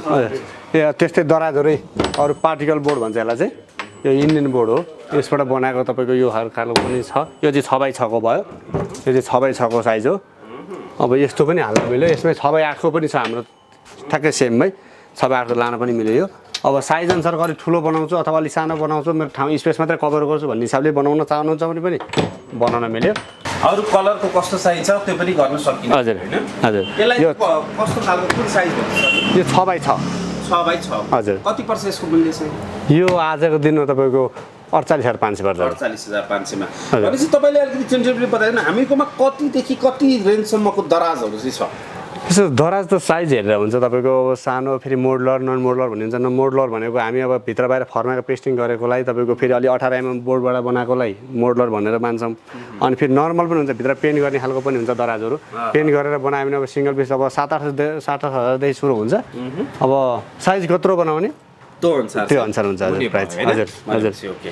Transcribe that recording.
ए त्यस्तै दराजहरै अरू particle board भन्छ यसलाई चाहिँ यो इन्डियन बोर्ड हो यसबाट बनाएको तपाईँको यो खालको पनि छ यो चाहिँ 6x6 को भयो यो चाहिँ 6x6 को साइज हो अब यस्तो पनि हाल्न मिल्यो यसमै 6x8 को पनि छ हाम्रो ठ्याक्कै सेममै 6x8 को लान पनि मिल्यो यो अब साइज अनुसार अलिक ठुलो बनाउँछु अथवा अलिक सानो बनाउँछु मेरो ठाउँ स्पेस मात्रै कभर गर्छु भन्ने हिसाबले बनाउन चाहनुहुन्छ भने पनि बनाउन मिल्यो अरू कलरको कस्तो साइज छ त्यो पनि गर्न सकिन्छ हजुर हजुर यसलाई कस्तो खालको कुन साइज भन्छ यो 6x6 6x6 हजुर कति पर्छ यसको मूल्य चाहिँ यो आजको दिनमा तपाईँको 48,500 पर्छ 48,500 मा भनेपछि तपाईँले अलिकति टेन्टेटिभली बताइदिनु हामीकोमा कतिदेखि कति रेन्जसम्मको दराजहरू चाहिँ छ यसो दराज त साइज हेरेर हुन्छ तपाईँको सानो फेरि मोडलर नन मोडलर भन्ने हुन्छ मोडलर भनेको हामी अब भित्र बाहिर फर्माको पेस्टिङ गरेकोलाई तपाईँको फेरि अलि 18 mm बोर्डबाट बनाएकोलाई मोडलर भनेर मान्छौँ अनि फेरि नर्मल पनि हुन्छ भित्र पेन्ट गर्ने खालको पनि हुन्छ दराजहरू पेन्ट गरेर बनायो भने अब सिङ्गल पिस अब 7,000 देखि सुरु हुन्छ अब साइज कत्रो बनाउने त्यो अनुसार हुन्छ हजुर प्राइस हजुर हजुर ओके